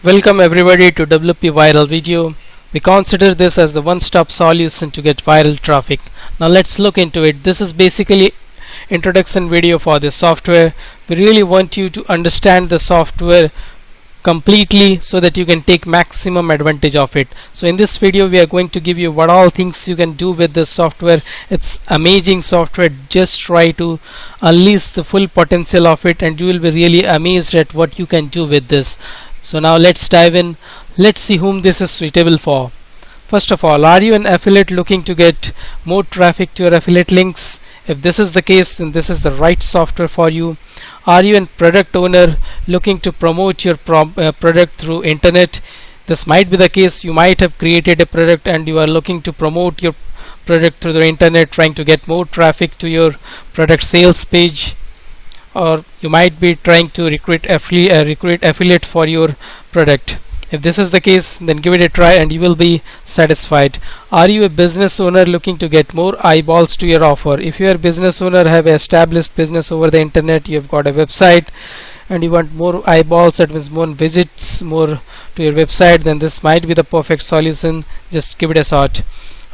Welcome everybody to WP Viral Video. We consider this as the one-stop solution to get viral traffic. Now let's look into it. This is basically introduction video for this software. We really want you to understand the software completely so that you can take maximum advantage of it. So in this video we are going to give you what all things you can do with this software. It's amazing software. Just try to unleash the full potential of it and you will be really amazed at what you can do with this. So now let's dive in. Let's see whom this is suitable for. First of all, are you an affiliate looking to get more traffic to your affiliate links? If this is the case, then this is the right software for you. Are you a product owner looking to promote your product through internet? This might be the case. You might have created a product and you are looking to promote your product through the internet, trying to get more traffic to your product sales page. Or you might be trying to recruit affiliate for your product. If this is the case, then give it a try and you will be satisfied. Are you a business owner looking to get more eyeballs to your offer? If you are a business owner, have an established business over the internet, you have got a website and you want more eyeballs, that means more visits, more to your website, then this might be the perfect solution. Just give it a shot.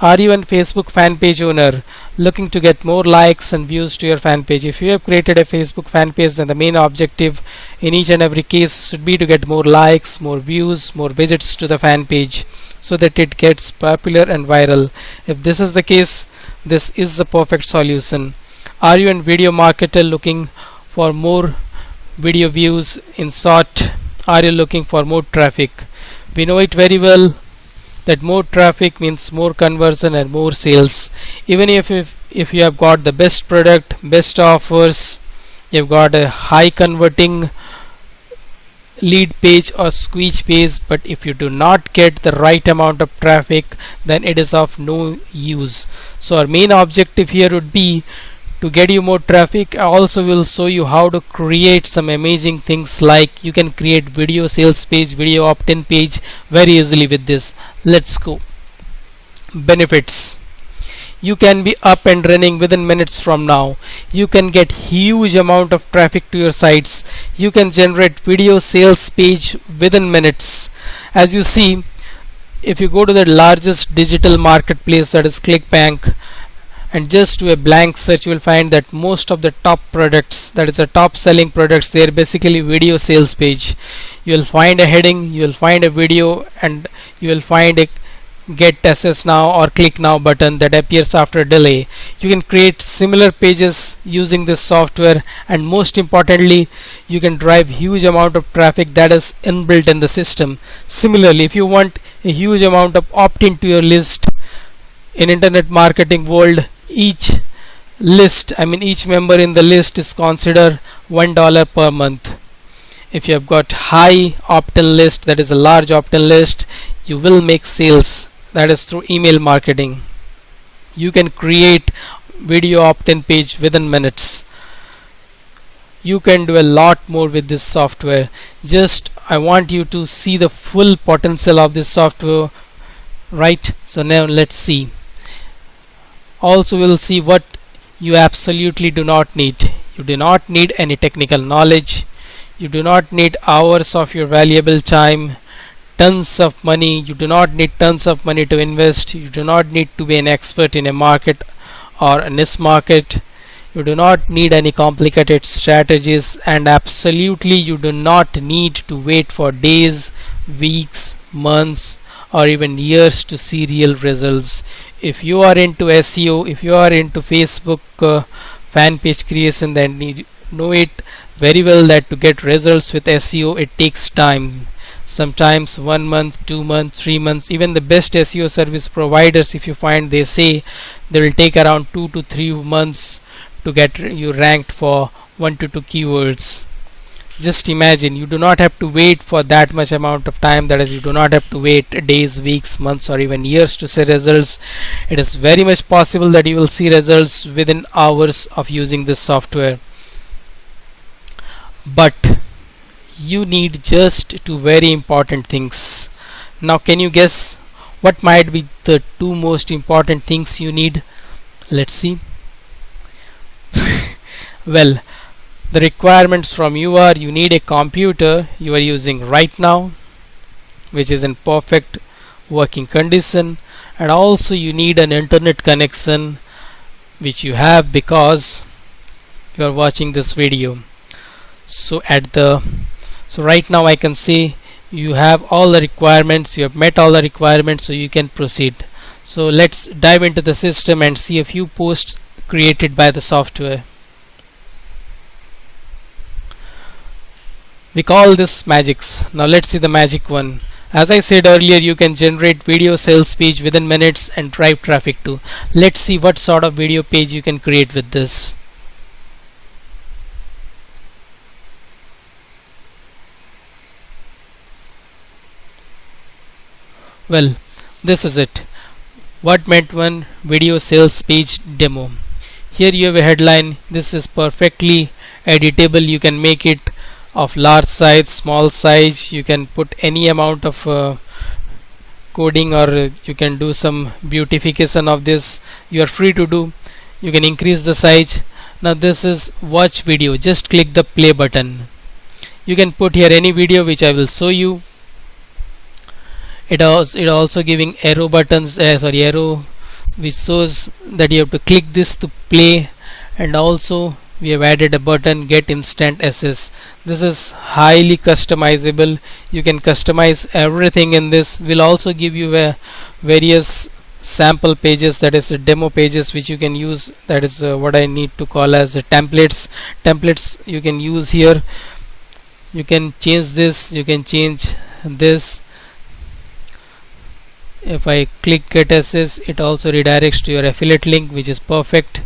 Are you a Facebook fan page owner looking to get more likes and views to your fan page? If you have created a Facebook fan page, then the main objective in each and every case should be to get more likes, more views, more visits to the fan page so that it gets popular and viral. If this is the case, this is the perfect solution. Are you a video marketer looking for more video views? In short, are you looking for more traffic? We know it very well that more traffic means more conversion and more sales. Even if you have got the best product, best offers, you've got a high converting lead page or squeeze page, but if you do not get the right amount of traffic, then it is of no use. So our main objective here would be to get you more traffic. I also will show you how to create some amazing things, like you can create video sales page, video opt-in page very easily with this. Let's go. Benefits: you can be up and running within minutes from now. You can get huge amount of traffic to your sites. You can generate video sales page within minutes. As you see, if you go to the largest digital marketplace, that is ClickBank, and just do a blank search, you will find that most of the top products, that is the top selling products, they are basically video sales page. You will find a heading, you will find a video, and you will find a get access now or click now button that appears after a delay. You can create similar pages using this software, and most importantly, you can drive huge amount of traffic that is inbuilt in the system. Similarly, if you want a huge amount of opt-in to your list, in internet marketing world, each member in the list is considered $1 per month. If you have got high opt-in list, that is a large opt-in list, you will make sales, that is through email marketing. You can create video opt-in page within minutes. You can do a lot more with this software. Just I want you to see the full potential of this software, right? So now let's see. Also we'll see what you absolutely do not need. You do not need any technical knowledge. You do not need hours of your valuable time, tons of money. You do not need tons of money to invest. You do not need to be an expert in a market or a niche market. You do not need any complicated strategies, and absolutely you do not need to wait for days, weeks, months, or even years to see real results. If you are into SEO, if you are into Facebook fan page creation, then you know it very well that to get results with SEO, it takes time. Sometimes 1 month, 2 months, 3 months. Even the best SEO service providers, if you find, they say they will take around 2 to 3 months to get you ranked for 1 to 2 keywords. Just imagine, you do not have to wait for that much amount of time, that is, you do not have to wait days, weeks, months, or even years to see results. It is very much possible that you will see results within hours of using this software. But you need just two very important things. Now can you guess what might be the two most important things you need? Let's see. Well, the requirements from you are, you need a computer you are using right now, which is in perfect working condition, and also you need an internet connection, which you have because you are watching this video. So right now I can say you have all the requirements, you have met all the requirements, so you can proceed. So let's dive into the system and see a few posts created by the software. We call this magics. Now let's see the magic one. As I said earlier, you can generate video sales page within minutes and drive traffic to. Let's see what sort of video page you can create with this. Well, this is it. What meant one video sales page demo. Here you have a headline. This is perfectly editable. You can make it of large size, small size. You can put any amount of coding, or you can do some beautification of this. You are free to do. You can increase the size. Now this is watch video. Just click the play button. You can put here any video which I will show you. It also giving arrow buttons, arrow, which shows that you have to click this to play, and also we have added a button get instant access. This is highly customizable. You can customize everything in this. Will also give you various sample pages, that is demo pages, which you can use. That is what I need to call as templates. Templates you can use here. You can change this, you can change this. If I click get access, it also redirects to your affiliate link, which is perfect.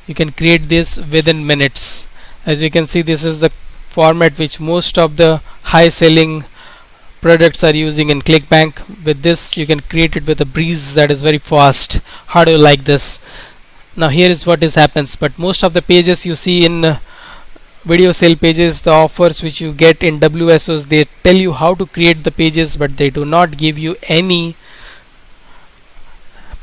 You can create this within minutes. As you can see, this is the format which most of the high selling products are using in ClickBank. With this you can create it with a breeze, that is very fast. How do you like this? Now here is what happens. But most of the pages you see in video sale pages, the offers which you get in WSOs, they tell you how to create the pages, but they do not give you any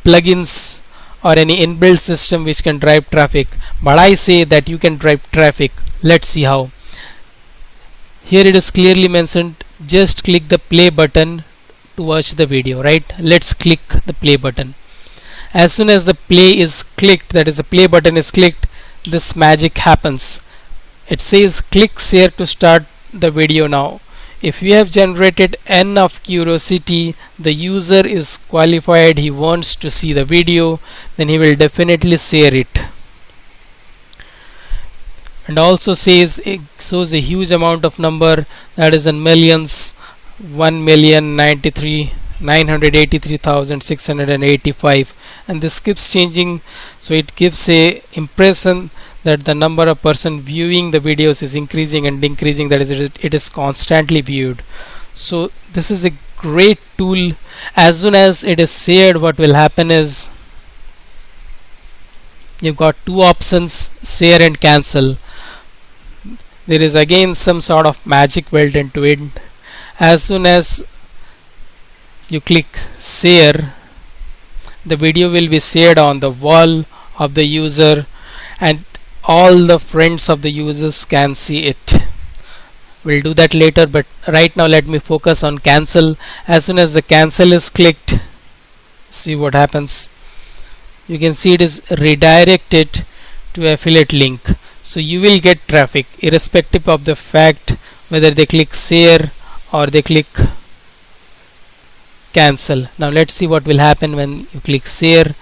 plugins or any inbuilt system which can drive traffic. But I say that you can drive traffic. Let's see how. Here it is clearly mentioned, just click the play button to watch the video, right? Let's click the play button. As soon as the play is clicked, that is the play button is clicked, this magic happens. It says click share to start the video now. If you have generated enough curiosity, the user is qualified, he wants to see the video, then he will definitely share it. And also says it shows a huge amount of number, that is in millions, 1,983,685, and this keeps changing, so it gives a impression that the number of person viewing the videos is increasing and increasing, that is it is constantly viewed. So this is a great tool. As soon as it is shared, what will happen is you've got two options, share and cancel. There is again some sort of magic built into it. As soon as you click share, the video will be shared on the wall of the user, and all the friends of the users can see it. We'll do that later, but right now let me focus on cancel. As soon as the cancel is clicked, see what happens. You can see it is redirected to affiliate link. So you will get traffic irrespective of the fact whether they click share or they click cancel. Now let's see what will happen when you click share.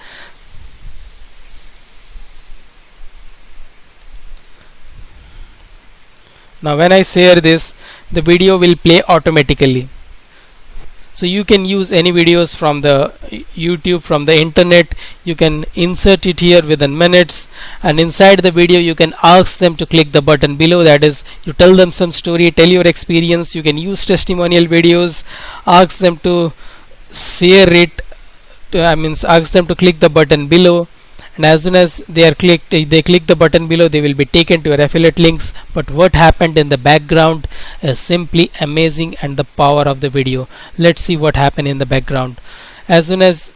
Now when I share this, the video will play automatically. So you can use any videos from the YouTube, from the internet. You can insert it here within minutes, and inside the video you can ask them to click the button below. That is, you tell them some story, tell your experience. You can use testimonial videos, ask them to share it, ask them to click the button below, and as soon as they click the button below, they will be taken to your affiliate links. But what happened in the background is simply amazing, and the power of the video. Let's see what happened in the background. As soon as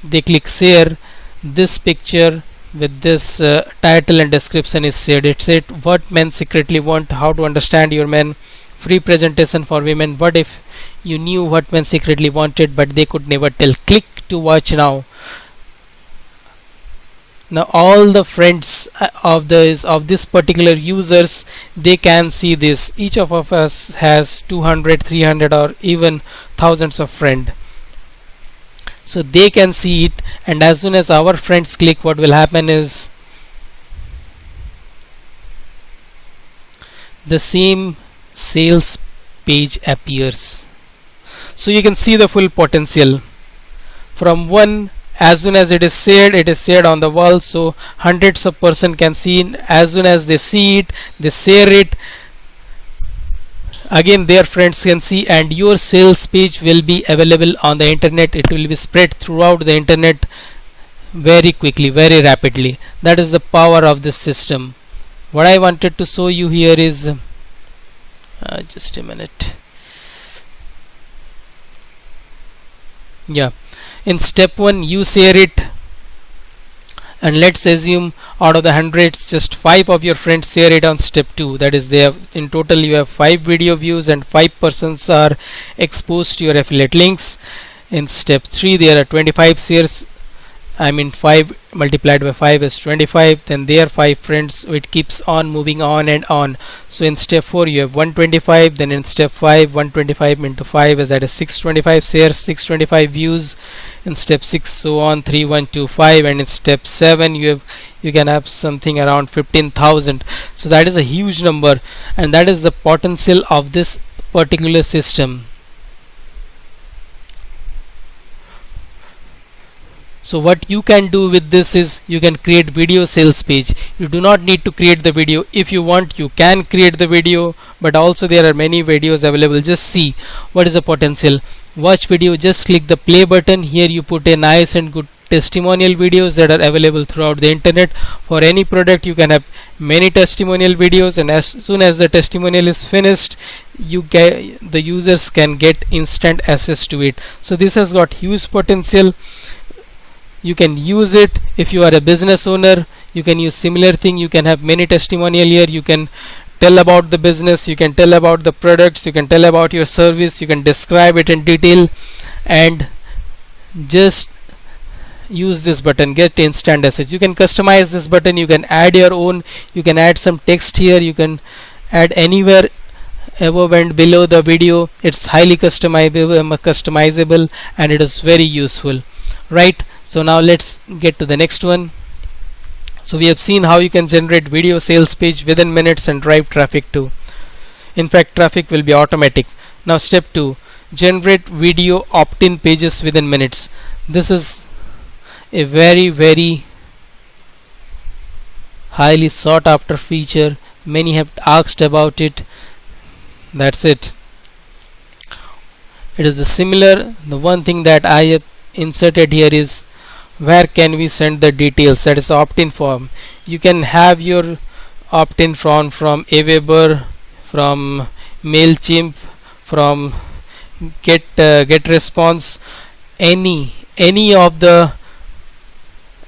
they click share, this picture with this title and description is shared. It said what men secretly want, how to understand your men, free presentation for women. What if you knew what men secretly wanted but they could never tell? Click to watch now. Now all the friends of this particular users, they can see this. Each of us has 200, 300 or even thousands of friends, so they can see it. And as soon as our friends click, what will happen is the same sales page appears. So you can see the full potential from one. As soon as it is shared on the wall, so hundreds of person can see it. As soon as they see it, they share it, again their friends can see, and your sales page will be available on the internet. It will be spread throughout the internet very quickly, very rapidly. That is the power of this system. What I wanted to show you here is just a minute. Yeah, in step 1 you share it, and let's assume out of the hundreds just 5 of your friends share it on step 2. That is, they have, in total you have 5 video views and 5 persons are exposed to your affiliate links. In step 3 there are 25 shares. 5 multiplied by 5 is 25. Then their 5 friends, it keeps on moving on and on. So in step 4 you have 125. Then in step 5, 125 into 5 is, that is 625 shares, 625 views. In step 6, so on, 3125. And in step 7 you can have something around 15,000. So that is a huge number, and that is the potential of this particular system. So what you can do with this is you can create video sales page. You do not need to create the video. If you want, you can create the video, but also there are many videos available. Just see what is the potential. Watch video, just click the play button. Here you put a nice and good testimonial videos that are available throughout the internet. For any product you can have many testimonial videos, and as soon as the testimonial is finished, the users can get instant access to it. So this has got huge potential. You can use it if you are a business owner. You can use similar thing. You can have many testimonial here. You can tell about the business, you can tell about the products, you can tell about your service, you can describe it in detail, and just use this button, get instant access. You can customize this button, you can add your own, you can add some text here, you can add anywhere above and below the video. It's highly customizable and it is very useful, right? So now let's get to the next one. So we have seen how you can generate video sales page within minutes and drive traffic too. In fact, traffic will be automatic. Now step 2, generate video opt-in pages within minutes. This is a very highly sought after feature. Many have asked about it. That's it. It is the similar. The one thing that I have inserted here is where can we send the details, that is opt-in form. You can have your opt-in form from Aweber, from MailChimp, from GetResponse, any of the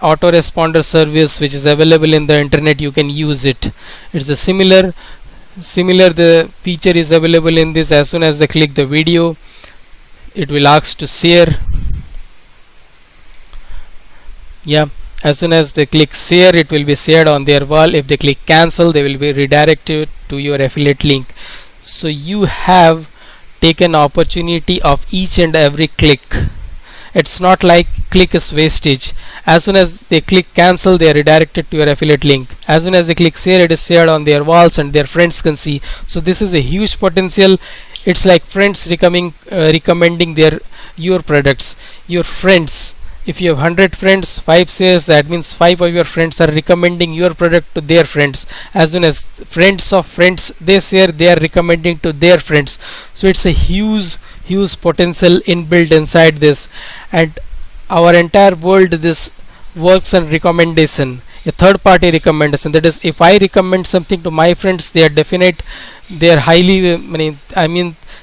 autoresponder service which is available in the internet. You can use it. It's a similar the feature is available in this. As soon as they click the video, it will ask to share. Yeah, as soon as they click share, it will be shared on their wall. If they click cancel, they will be redirected to your affiliate link. So you have taken opportunity of each and every click. It's not like click is wastage. As soon as they click cancel, they are redirected to your affiliate link. As soon as they click share, it is shared on their walls and their friends can see. So this is a huge potential. It's like friends recommending your products. Your friends, if you have 100 friends, 5 shares, that means 5 of your friends are recommending your product to their friends. As soon as friends of friends they share, they are recommending to their friends. So it's a huge potential inbuilt inside this, and our entire world, this works on recommendation, a third party recommendation. That is, if I recommend something to my friends, they are highly,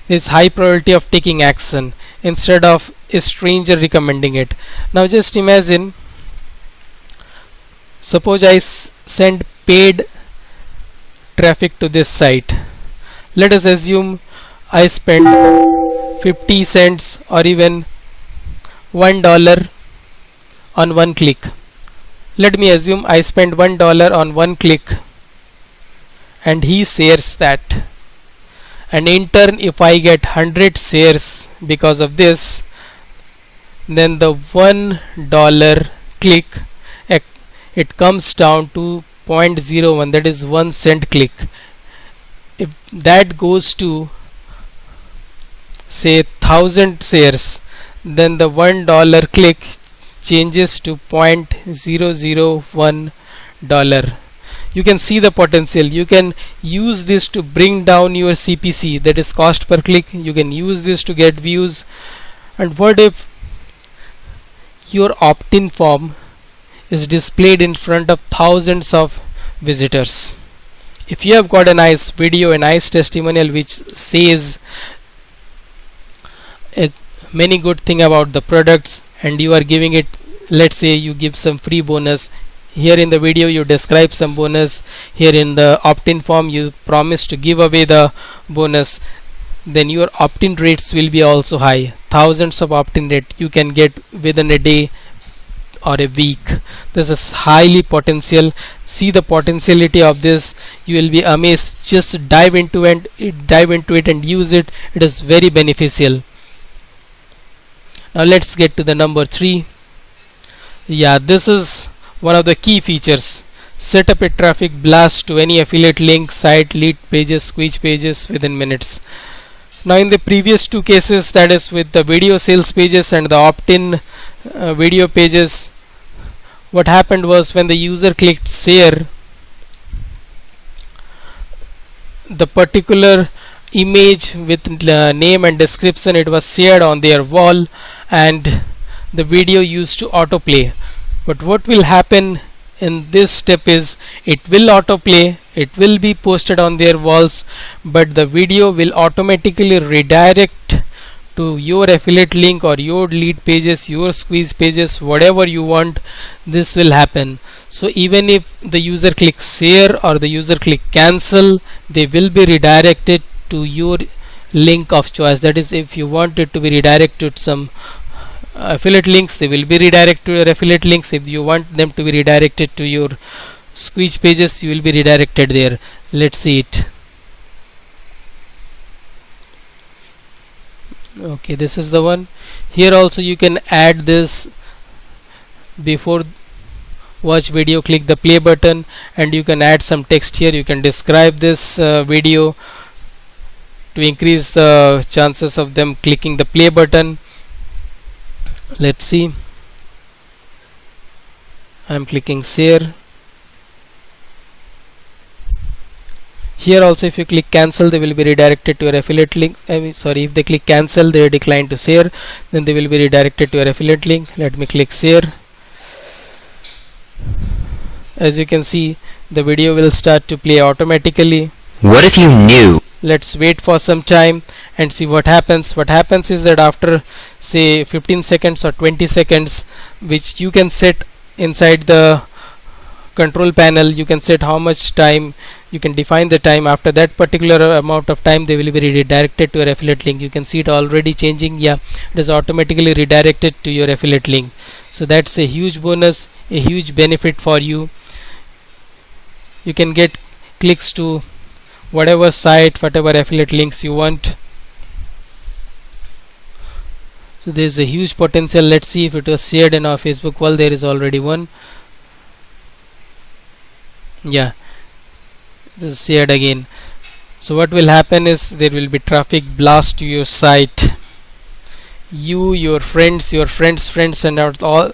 there's high probability of taking action instead of a stranger recommending it. Now just imagine, suppose I send paid traffic to this site. Let us assume I spend 50 cents or even $1 on one click. Let me assume I spend $1 on one click and he shares that, and in turn if I get 100 shares because of this, then the $1 click, it comes down to 0.01, that is 1 cent click. If that goes to say 1000 shares, then the $1 click changes to $0.001. You can see the potential. You can use this to bring down your CPC, that is cost per click. You can use this to get views. And what if your opt-in form is displayed in front of thousands of visitors? If you have got a nice video, a nice testimonial which says many good thing about the products, and you are giving it, let's say you give some free bonus. Here in the video you describe some bonus, here in the opt-in form you promise to give away the bonus, then your opt-in rates will be also high. Thousands of opt-in rate you can get within a day or a week. This is highly potential. See the potentiality of this, you will be amazed. Just dive into it and use it. It is very beneficial. Now let's get to the number 3. Yeah, this is one of the key features. Set up a traffic blast to any affiliate link, site, lead pages, squeeze pages within minutes. Now in the previous two cases, that is with the video sales pages and the opt-in video pages, what happened was when the user clicked share, the particular image with name and description, it was shared on their wall and the video used to autoplay. But what will happen in this step is it will autoplay, it will be posted on their walls, but the video will automatically redirect to your affiliate link or your lead pages, your squeeze pages, whatever you want. This will happen. So even if the user clicks share or the user click cancel, they will be redirected to your link of choice. That is, if you want it to be redirected to some affiliate links, they will be redirected to your affiliate links. If you want them to be redirected to your squeeze pages, you will be redirected there. Let's see it. Okay, this is the one. Here also you can add this. Before watch video, click the play button and you can add some text here. You can describe this video to increase the chances of them clicking the play button. Let's see. I'm clicking share. Here also if you click cancel, they will be redirected to your affiliate link. If they click cancel, they decline to share, then they will be redirected to your affiliate link. Let me click share. As you can see, the video will start to play automatically. What if you knew? Let's wait for some time and see what happens. What happens is that after say 15 seconds or 20 seconds, which you can set inside the control panel, you can set how much time, you can define the time. After that particular amount of time, they will be redirected to your affiliate link. You can see it already changing. Yeah, it is automatically redirected to your affiliate link. So that's a huge bonus, a huge benefit for you. You can get clicks to whatever site, whatever affiliate links you want. So there is a huge potential. Let's see if it was shared in our Facebook wall. There is already one. Yeah, it is shared again. So what will happen is there will be traffic blast to your site. You, your friends, and all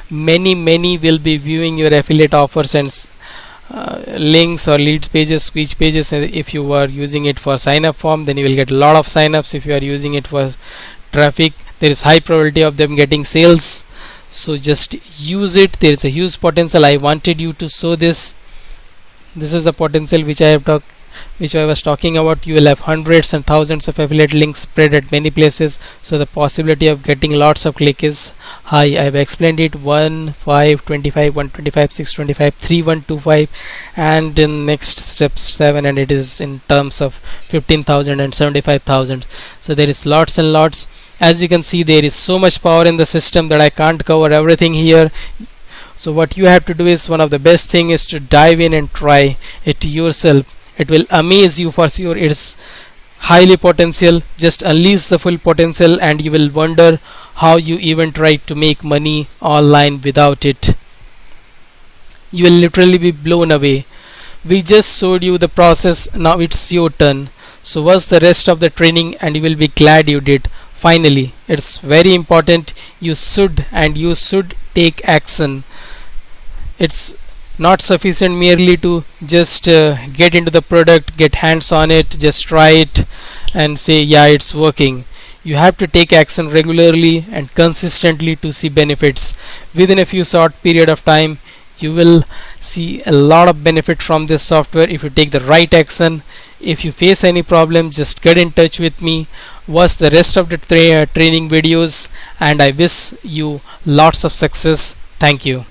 many will be viewing your affiliate offers and links or leads pages, squeeze pages. And if you are using it for sign up form, then you will get a lot of sign-ups. If you are using it for traffic, there is high probability of them getting sales. So just use it. There is a huge potential. I wanted you to show this. This is the potential which I have talked. which I was talking about, you will have hundreds and thousands of affiliate links spread at many places, so the possibility of getting lots of click is high. I have explained it 1, 5, 25, 125, 625, 3125, and in next step 7, and it is in terms of 15,000 and 75,000. So there is lots and lots. As you can see, there is so much power in the system that I can't cover everything here. So what you have to do is, one of the best thing is to dive in and try it yourself. It will amaze you for sure. It's highly potential. Just unleash the full potential and you will wonder how you even tried to make money online without it. You will literally be blown away. We just showed you the process, now it's your turn. So watch the rest of the training and you will be glad you did. Finally, it's very important, you should take action. It's not sufficient merely to just get into the product, get hands on it, just try it and say yeah, it's working. You have to take action regularly and consistently to see benefits. Within a few short period of time, you will see a lot of benefit from this software if you take the right action. If you face any problem, just get in touch with me. Watch the rest of the training videos, and I wish you lots of success. Thank you.